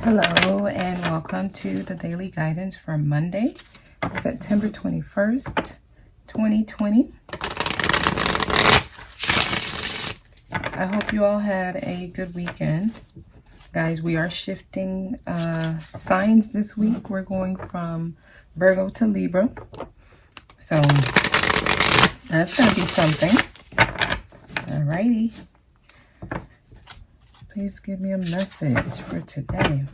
Hello and welcome to the daily guidance for Monday, September 21st, 2020. I hope you all had a good weekend. Guys, we are shifting signs this week. We're going from Virgo to Libra. So that's going to be something. Alrighty. Please give me a message for today.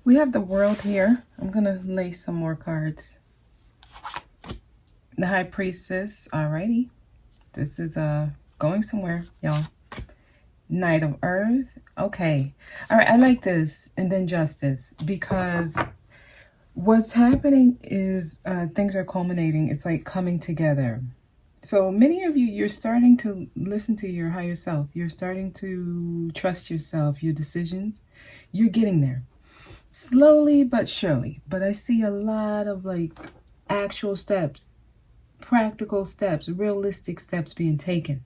We have the World here. I'm going to lay some more cards. The High Priestess. Alrighty. This is going somewhere, y'all. Knight of Earth. Okay. All right. I like this. And then Justice. Because what's happening is things are culminating. It's like coming together. So many of you, you're starting to listen to your higher self. You're starting to trust yourself, your decisions. You're getting there. Slowly but surely. But I see a lot of like actual steps, practical steps, realistic steps being taken.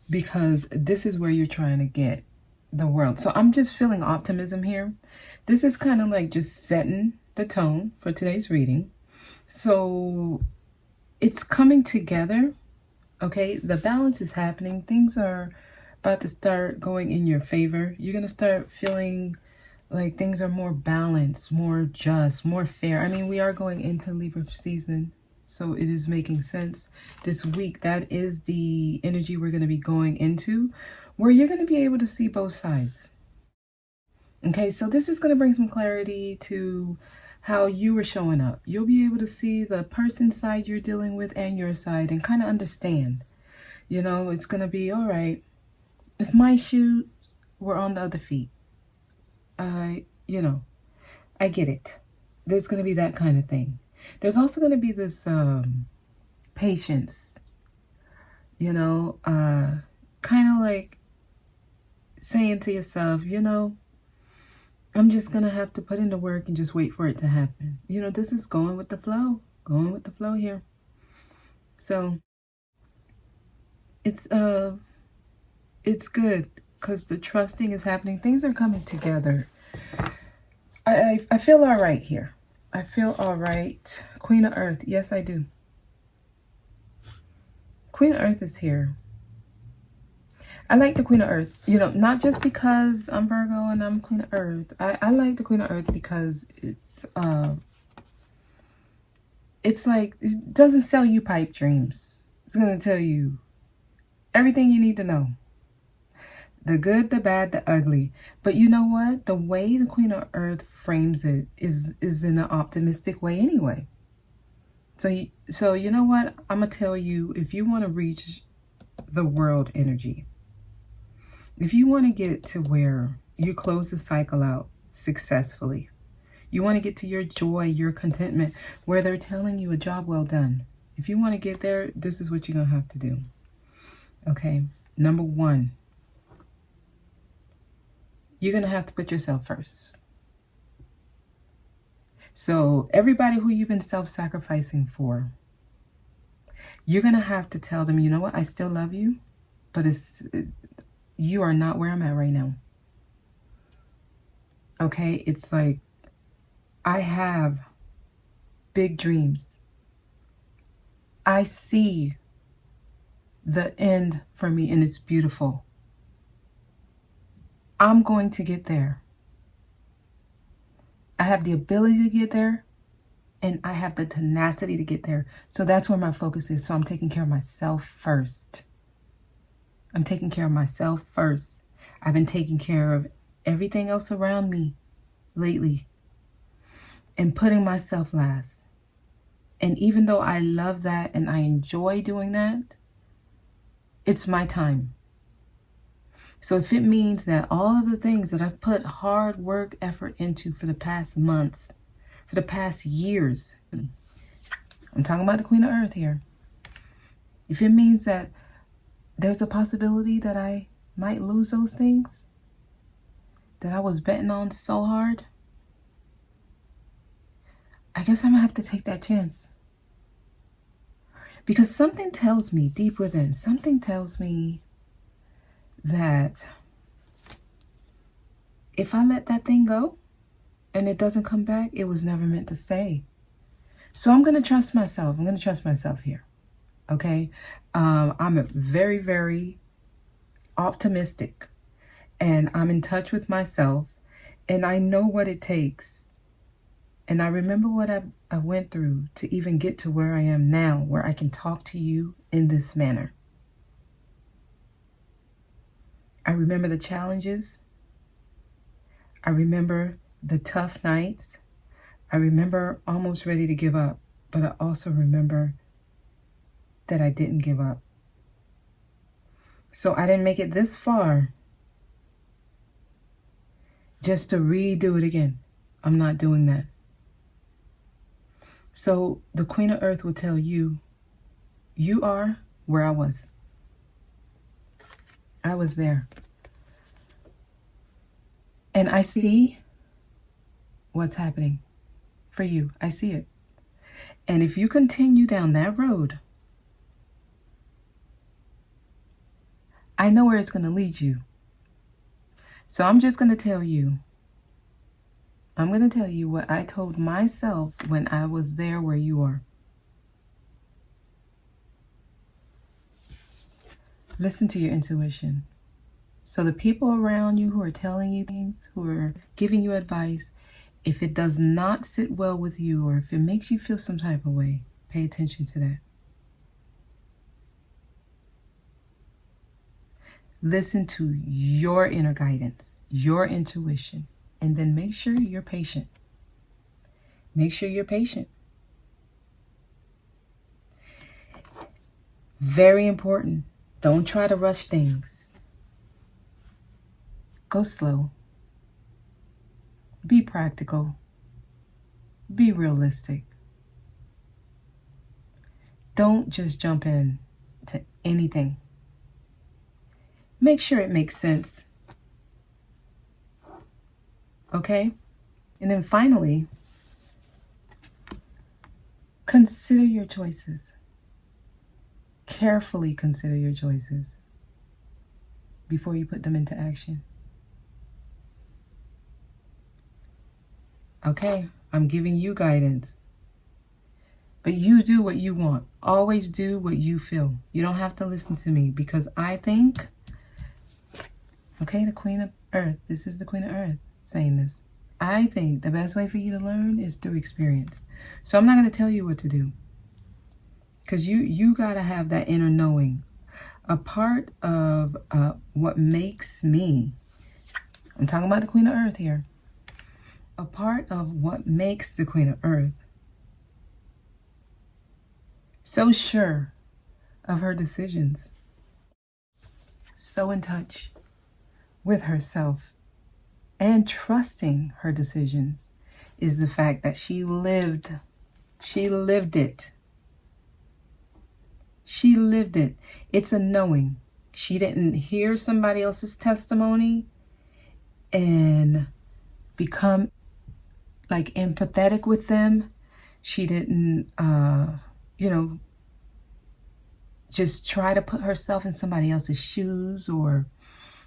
Because this is where you're trying to get the world. So I'm just feeling optimism here. This is kind of like just setting the tone for today's reading. So it's coming together. Okay, the balance is happening. Things are about to start going in your favor. You're going to start feeling like things are more balanced, more just, more fair. I mean, we are going into Libra season, so it is making sense. This week, that is the energy we're going to be going into, where you're going to be able to see both sides. Okay, so this is going to bring some clarity to how you are showing up. You'll be able to see the person's side you're dealing with and your side and kind of understand. You know, it's going to be, all right, if my shoes were on the other feet, I get it. There's going to be that kind of thing. There's also going to be this patience, kind of like saying to yourself, I'm just going to have to put in the work and just wait for it to happen. This is going with the flow here. So it's good because the trusting is happening. Things are coming together. I feel all right here. I feel all right. Queen of Earth. Yes, I do. Queen of Earth is here. I like the Queen of Earth. Not just because I'm Virgo and I'm Queen of Earth. I like the Queen of Earth because it's like, it doesn't sell you pipe dreams. It's going to tell you everything you need to know. The good, the bad, the ugly. But you know what? The way the Queen of Earth frames it is in an optimistic way anyway. So you know what? I'm going to tell you, if you want to reach the world energy, if you want to get to where you close the cycle out successfully, you want to get to your joy, your contentment, where they're telling you a job well done. If you want to get there, this is what you're going to have to do. Okay. Number one. You're going to have to put yourself first. So everybody who you've been self-sacrificing for, you're going to have to tell them, you know what? I still love you, but you are not where I'm at right now. Okay? It's like, I have big dreams. I see the end for me, and it's beautiful. I'm going to get there. I have the ability to get there, and I have the tenacity to get there. So that's where my focus is. So I'm taking care of myself first. I'm taking care of myself first. I've been taking care of everything else around me lately and putting myself last. And even though I love that and I enjoy doing that, It's my time. So if it means that all of the things that I've put hard work, effort into for the past months, for the past years, I'm talking about the Queen of Earth here. If it means that there's a possibility that I might lose those things that I was betting on so hard, I guess I'm gonna have to take that chance. Because something tells me deep within, something tells me that if I let that thing go and it doesn't come back, it was never meant to stay. So I'm going to trust myself. I'm going to trust myself here. Okay. I'm very, very optimistic, and I'm in touch with myself, and I know what it takes. And I remember what I went through to even get to where I am now, where I can talk to you in this manner. I remember the challenges. I remember the tough nights. I remember almost ready to give up, but I also remember that I didn't give up. So I didn't make it this far just to redo it again. I'm not doing that. So the Queen of Earth will tell you, you are where I was. I was there. And I see what's happening for you. I see it. And if you continue down that road, I know where it's going to lead you. So I'm just going to tell you. I'm going to tell you what I told myself when I was there where you are. Listen to your intuition. So the people around you who are telling you things, who are giving you advice, if it does not sit well with you, or if it makes you feel some type of way, pay attention to that. Listen to your inner guidance, your intuition, and then make sure you're patient. Make sure you're patient. Very important. Don't try to rush things. Go slow. Be practical. Be realistic. Don't just jump in to anything. Make sure it makes sense. Okay? And then finally, consider your choices. Carefully consider your choices before you put them into action. Okay, I'm giving you guidance. But you do what you want. Always do what you feel. You don't have to listen to me, because I think, okay, the Queen of Earth, this is the Queen of Earth saying this. I think the best way for you to learn is through experience. So I'm not going to tell you what to do, because you got to have that inner knowing. A part of what makes me, I'm talking about the Queen of Earth here. A part of what makes the Queen of Earth so sure of her decisions, so in touch with herself and trusting her decisions, is the fact that she lived it. She lived it. It's a knowing. She didn't hear somebody else's testimony and become like empathetic with them. She didn't, just try to put herself in somebody else's shoes, or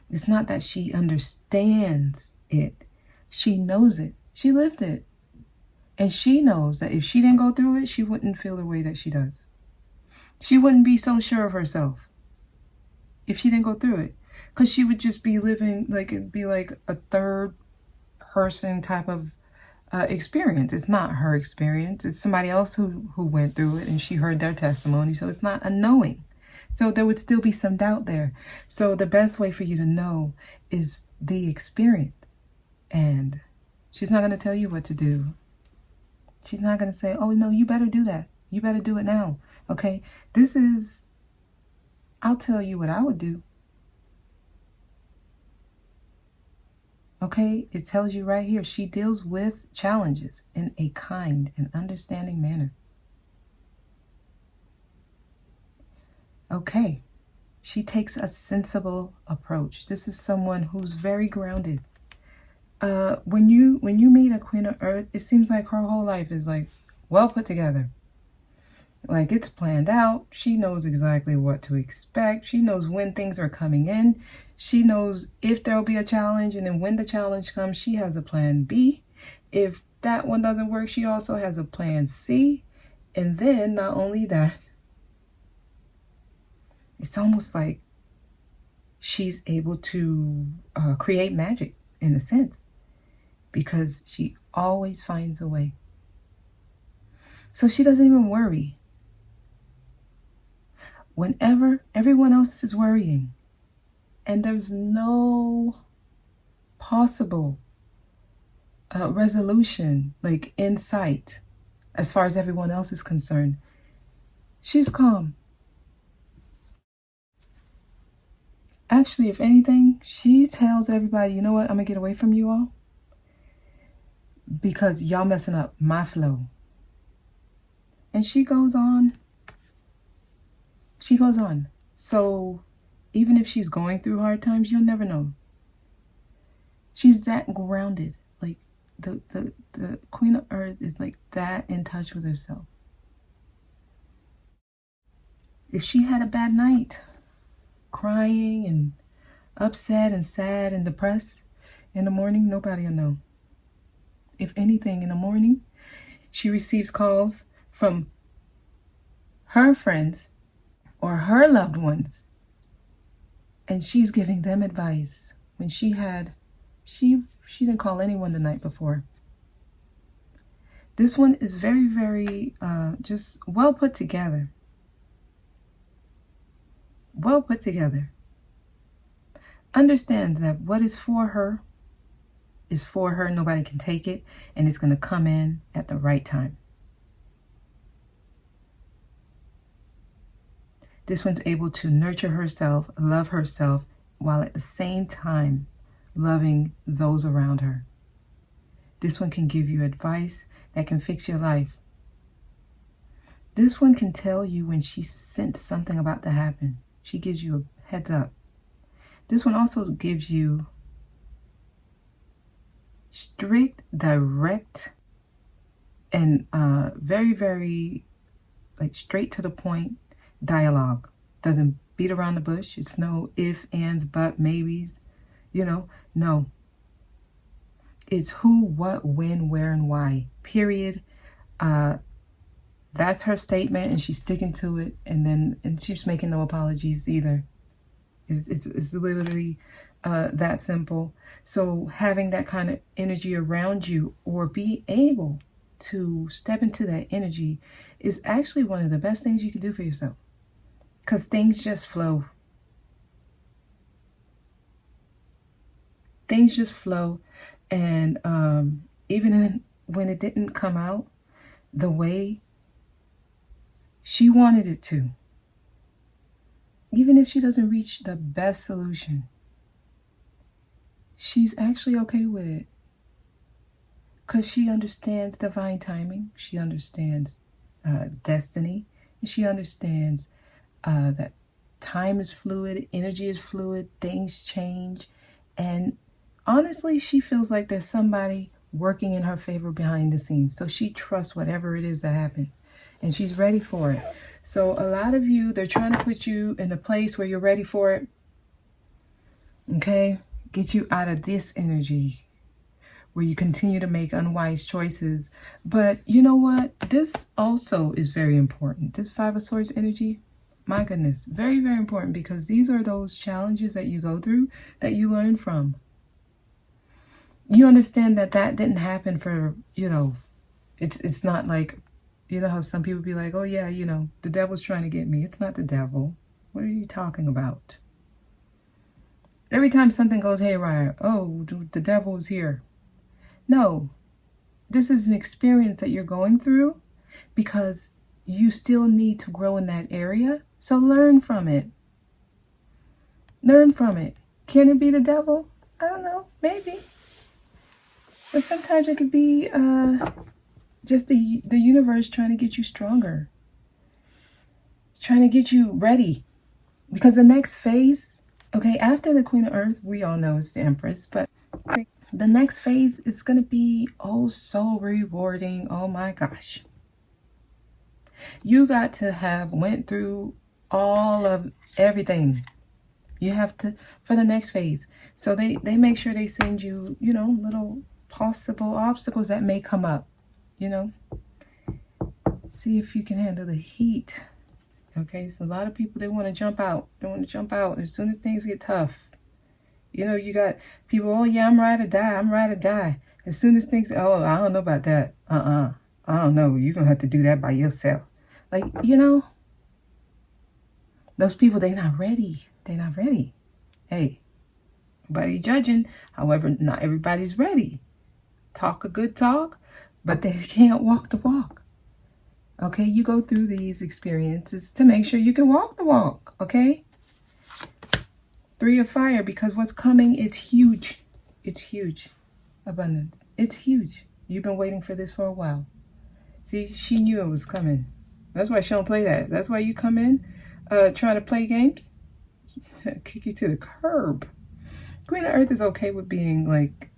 it's not that she understands it. She knows it. She lived it. And she knows that if she didn't go through it, she wouldn't feel the way that she does. She wouldn't be so sure of herself if she didn't go through it. Because she would just be living like, it'd be like a third person type of experience. It's not her experience. It's somebody else who went through it, and she heard their testimony. So it's not a knowing. So there would still be some doubt there. So the best way for you to know is the experience. And she's not going to tell you what to do. She's not going to say, oh, no, you better do that. You better do it now. Okay? This is I'll tell you what I would do. Okay, it tells you right here, she deals with challenges in a kind and understanding manner. Okay, she takes a sensible approach. This is someone who's very grounded. When you meet a Queen of Earth, it seems like her whole life is like well put together. Like it's planned out. She knows exactly what to expect. She knows when things are coming in. She knows if there'll be a challenge, and then when the challenge comes, she has a plan B. If that one doesn't work, she also has a plan C. And then not only that, it's almost like she's able to create magic in a sense, because she always finds a way. So she doesn't even worry. Whenever everyone else is worrying and there's no possible resolution like in sight as far as everyone else is concerned, she's calm. Actually, if anything, she tells everybody, you know what, I'm gonna get away from you all because y'all messing up my flow. And she goes on. So even if she's going through hard times, you'll never know. She's that grounded. Like the Queen of Earth is like that in touch with herself. If she had a bad night, crying and upset and sad and depressed, in the morning, nobody will know. If anything, in the morning, she receives calls from her friends or her loved ones, and she's giving them advice. When she didn't call anyone the night before. This one is very, very just well put together. Well put together. Understand that what is for her is for her. Nobody can take it, and it's going to come in at the right time. This one's able to nurture herself, love herself, while at the same time loving those around her. This one can give you advice that can fix your life. This one can tell you when she senses something about to happen. She gives you a heads up. This one also gives you strict, direct, and very, very like straight to the point dialogue. Doesn't beat around the bush. It's no if, ands, but, maybes. No. It's who, what, when, where, and why. Period. That's her statement, and she's sticking to it. And she's making no apologies either. It's literally that simple. So having that kind of energy around you, or be able to step into that energy, is actually one of the best things you can do for yourself. Because things just flow. Things just flow. And even when it didn't come out the way she wanted it to, even if she doesn't reach the best solution, she's actually okay with it. Because she understands divine timing. She understands destiny. And she understands that time is fluid, energy is fluid, things change. And honestly, she feels like there's somebody working in her favor behind the scenes. So she trusts whatever it is that happens. And she's ready for it. So a lot of you, they're trying to put you in a place where you're ready for it. Okay? Get you out of this energy where you continue to make unwise choices. But you know what? This also is very important. This Five of Swords energy, my goodness, very, very important, because these are those challenges that you go through that you learn from. You understand that didn't happen for, it's not like, how some people be like, oh yeah, the devil's trying to get me. It's not the devil. What are you talking about? Every time something goes haywire, oh, the devil's here. No, this is an experience that you're going through because you still need to grow in that area. So learn from it. Learn from it. Can it be the devil? I don't know. Maybe. But sometimes it could be just the universe trying to get you stronger, trying to get you ready. Because the next phase, okay, after the Queen of Earth, we all know it's the Empress, but the next phase is going to be oh so rewarding. Oh my gosh. You got to have went through all of everything. You have to for the next phase. So they make sure they send you, little possible obstacles that may come up, See if you can handle the heat. Okay, so a lot of people, they want to jump out. They want to jump out as soon as things get tough. You got people, oh yeah, I'm ready to die. I'm ready to die. As soon as things, oh, I don't know about that. I don't know. You're going to have to do that by yourself. Like, those people, they're not ready. They're not ready. Hey, nobody judging. However, not everybody's ready. Talk a good talk, but they can't walk the walk. Okay, you go through these experiences to make sure you can walk the walk, okay? 3 of fire, because what's coming, it's huge. It's huge. Abundance. It's huge. You've been waiting for this for a while. See, she knew it was coming. That's why she don't play that. That's why you come in trying to play games. Kick you to the curb. Queen of Earth is okay with being like,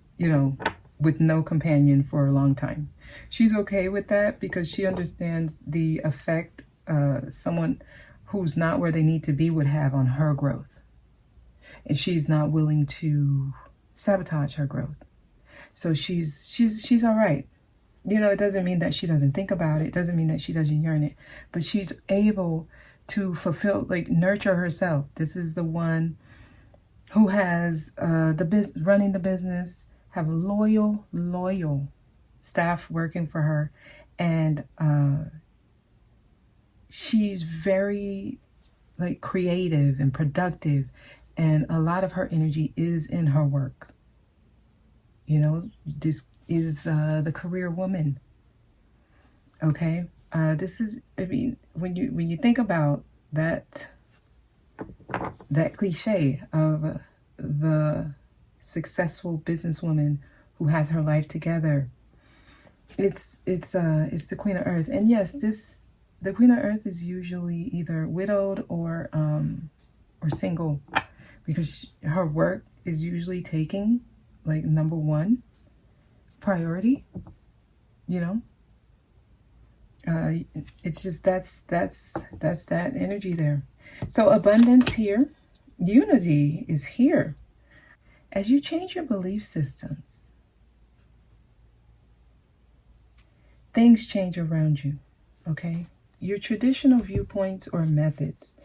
with no companion for a long time. She's okay with that because she understands the effect someone who's not where they need to be would have on her growth. And she's not willing to sabotage her growth. So she's all right. It doesn't mean that she doesn't think about it. It doesn't mean that she doesn't yearn it. But she's able to fulfill, nurture herself. This is the one who has running the business, have loyal staff working for her, and she's very creative and productive, and a lot of her energy is in her work. This is the career woman. Okay, this is, when you think about that cliche of the successful businesswoman who has her life together, it's the Queen of Earth. And yes, the Queen of Earth is usually either widowed or single, because her work is usually taking number one priority. It's just that's that energy there. So abundance here, unity is here. As you change your belief systems, things change around you. Okay, your traditional viewpoints or methods,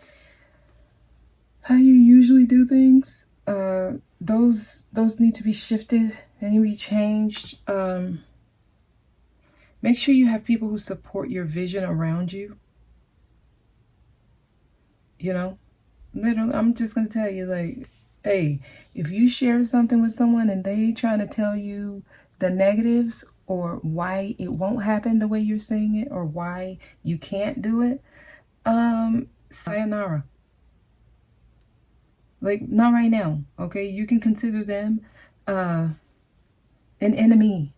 how you usually do things, those need to be shifted. They need to be changed. Make sure you have people who support your vision around you. Literally, I'm just going to tell you, hey, if you share something with someone and they trying to tell you the negatives or why it won't happen the way you're saying it or why you can't do it, sayonara. Not right now, okay? You can consider them an enemy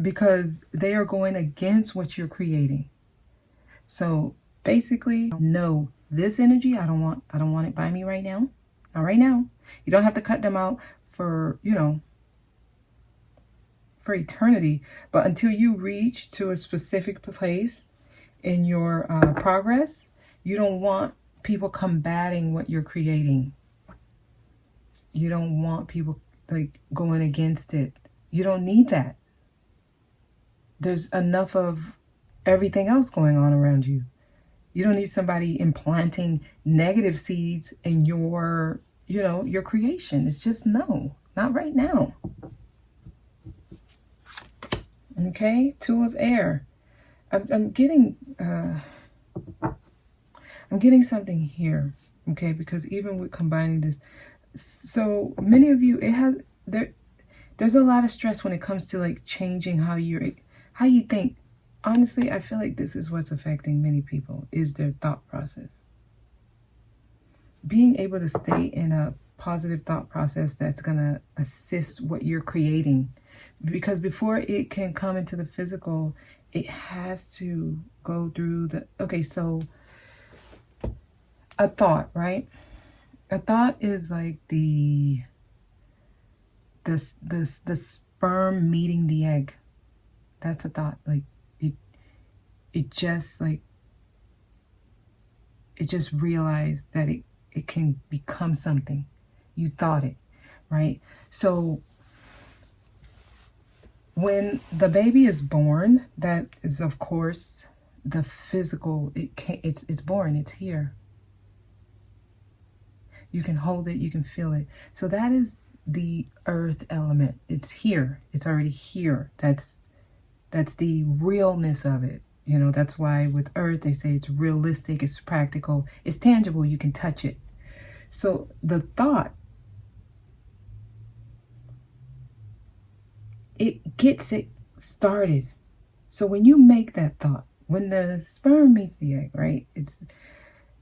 because they are going against what you're creating. So basically, no, this energy, I don't want it by me right now. Not right now. You don't have to cut them out for, for eternity, but until you reach to a specific place in your progress, you don't want people combating what you're creating. You don't want people going against it. You don't need that. There's enough of everything else going on around you. You don't need somebody implanting negative seeds in your creation. It's just no, not right now. Okay, 2 of air. I'm getting something here. Okay, because even with combining this, so many of you, there's a lot of stress when it comes to changing how you think. Honestly, I feel like this is what's affecting many people, is their thought process. being able to stay in a positive thought process that's going to assist what you're creating. Because before it can come into the physical, it has to go through the, okay, so a thought, right? A thought is like the sperm meeting the egg. That's a thought. Like it just like, it just realized that it can become something. You thought it, right? So when the baby is born, that is of course the physical. It's born. It's here. You can hold it. You can feel it. So that is the earth element. It's here. It's already here. That's the realness of it. You know, that's why with earth they say it's realistic, it's practical, it's tangible, you can touch it. So the thought, it gets it started. So when you make that thought, when the sperm meets the egg, right?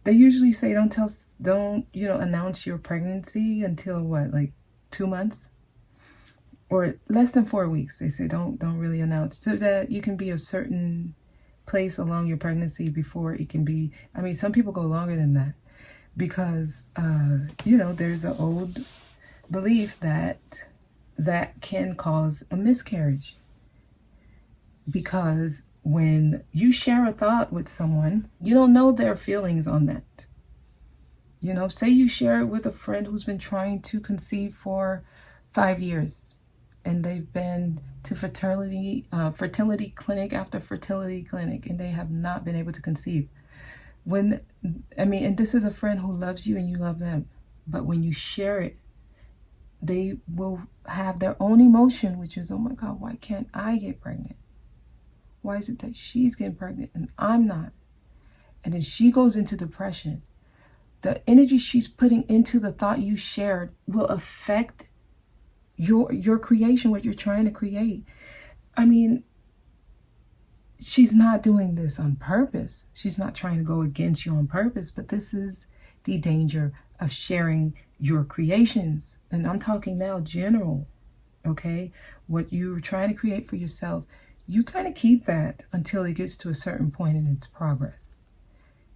They usually say don't announce your pregnancy until what, like 2 months? Or less than 4 weeks. They say don't really announce, so that you can be a certain place along your pregnancy before it can be. I mean, some people go longer than that because there's an old belief that can cause a miscarriage. Because when you share a thought with someone, you don't know their feelings on that. Say you share it with a friend who's been trying to conceive for 5 years. And they've been to fertility clinic after fertility clinic, and they have not been able to conceive. And this is a friend who loves you and you love them. But when you share it, they will have their own emotion, which is, oh my God, why can't I get pregnant? Why is it that she's getting pregnant and I'm not? And then she goes into depression. The energy she's putting into the thought you shared will affect your creation, what you're trying to create. I mean, she's not doing this on purpose. She's not trying to go against you on purpose, but this is the danger of sharing your creations. And I'm talking now general, okay? What you're trying to create for yourself, you kind of keep that until it gets to a certain point in its progress.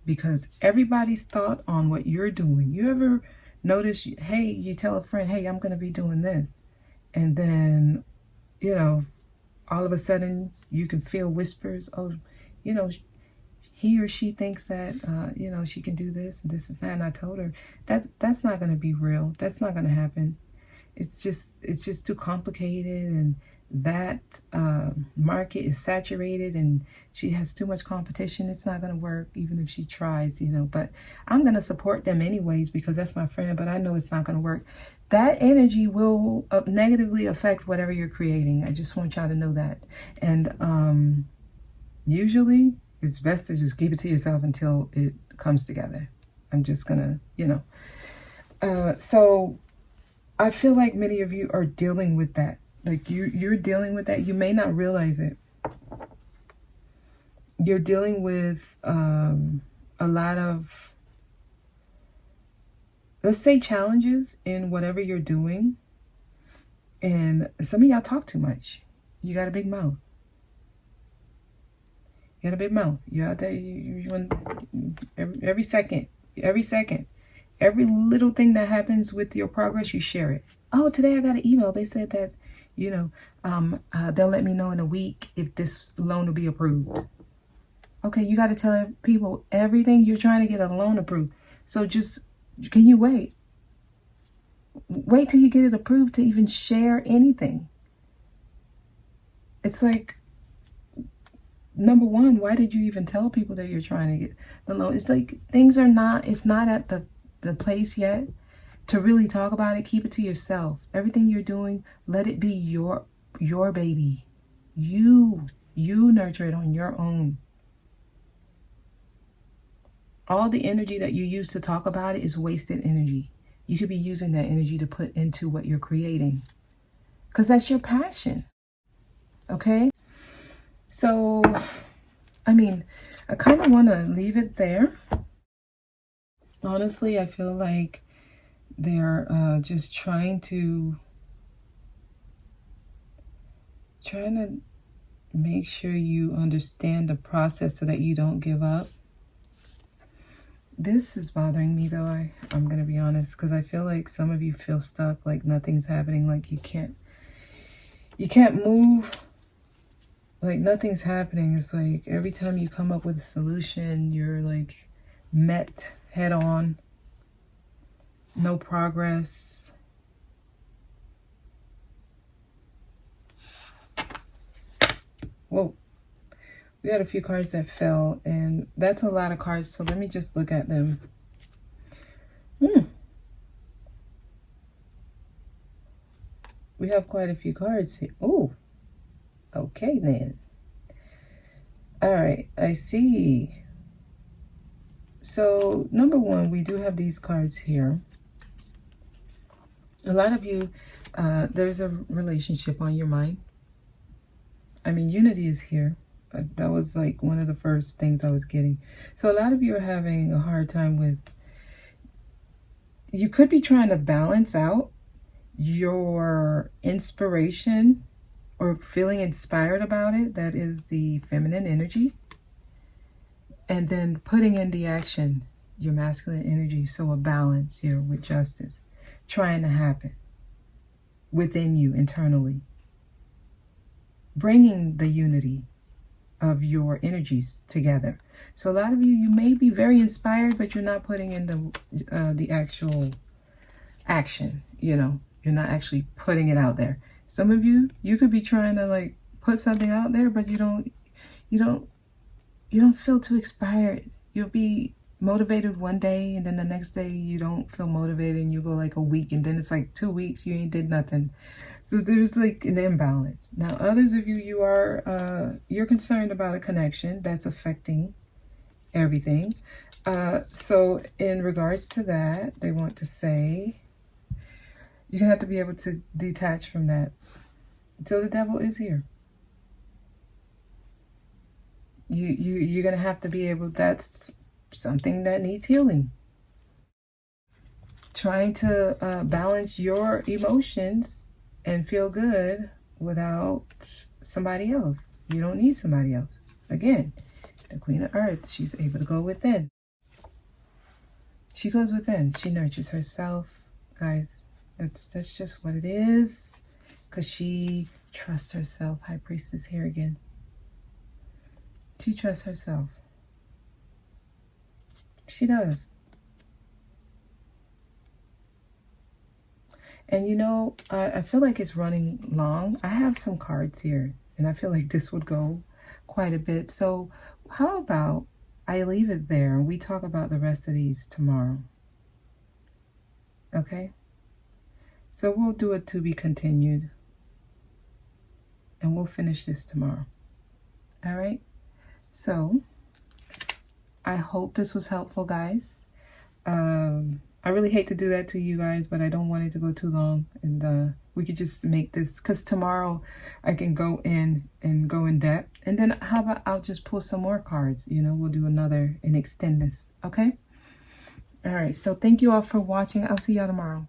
Because everybody's thought on what you're doing. You ever notice, hey, you tell a friend, hey, I'm going to be doing this. And then, all of a sudden you can feel whispers. Oh, he or she thinks that, she can do this and this and that. And I told her that's not going to be real. That's not going to happen. It's just too complicated. And that market is saturated and she has too much competition. It's not going to work even if she tries, but I'm going to support them anyways because that's my friend, but I know it's not going to work. That energy will negatively affect whatever you're creating. I just want y'all to know that. And usually it's best to just keep it to yourself until it comes together. I'm just going to, so I feel like many of you are dealing with that. Like you're dealing with that. You may not realize it. You're dealing with a lot of, let's say, challenges in whatever you're doing. And some of y'all talk too much. You got a big mouth. You got a big mouth. You're out there, you every second, every little thing that happens with your progress, you share it. Oh, today I got an email. They said that, they'll let me know in a week if this loan will be approved. Okay, you got to tell people everything you're trying to get a loan approved. So can you wait? Wait till you get it approved to even share anything. It's like, number one, why did you even tell people that you're trying to get the loan? It's like it's not at the place yet to really talk about it. Keep it to yourself. Everything you're doing, let it be your baby. You nurture it on your own. All the energy that you use to talk about it is wasted energy. You could be using that energy to put into what you're creating, because that's your passion. Okay? So, I kind of want to leave it there. Honestly, I feel like they're just trying to make sure you understand the process so that you don't give up. This is bothering me though, I'm gonna be honest, because I feel like some of you feel stuck, like nothing's happening, like you can't move, like nothing's happening. It's like every time you come up with a solution, you're like met head on. No progress. Whoa. We had a few cards that fell, and that's a lot of cards, so let me just look at them. We have quite a few cards here. Oh, okay then. All right, I see. So, number one, we do have these cards here. A lot of you, there's a relationship on your mind. I mean, unity is here. That was like one of the first things I was getting. So a lot of you are having a hard time with, you could be trying to balance out your inspiration or feeling inspired about it. That is the feminine energy. And then putting in the action, your masculine energy. So a balance here with justice trying to happen within you internally. Bringing the unity of your energies together. So a lot of you, you may be very inspired, but you're not putting in the actual action. You know, you're not actually putting it out there. Some of you, you could be trying to like put something out there, but you don't feel too inspired. You'll be motivated one day, and then the next day you don't feel motivated, and you go like a week, and then it's like 2 weeks you ain't did nothing. So there's like an imbalance. Now others of you, you're concerned about a connection that's affecting everything. So in regards to that, they want to say you're gonna have to be able to detach from that. So the devil is here. You're gonna have to be able, that's something that needs healing. Trying to balance your emotions and feel good without somebody else. You don't need somebody else. Again, the Queen of Earth, she's able to go within. She goes within. She nurtures herself. Guys, that's just what it is. Because she trusts herself. High Priestess here again. She trusts herself. She does. And you know, I feel like it's running long. I have some cards here, and I feel like this would go quite a bit. So how about I leave it there and we talk about the rest of these tomorrow? Okay? So we'll do it to be continued. And we'll finish this tomorrow. All right? So I hope this was helpful, guys. I really hate to do that to you guys, but I don't want it to go too long. And we could just make this, because tomorrow I can go in and go in depth. And then how about I'll just pull some more cards. You know, we'll do another and extend this. Okay? All right. So thank you all for watching. I'll see y'all tomorrow.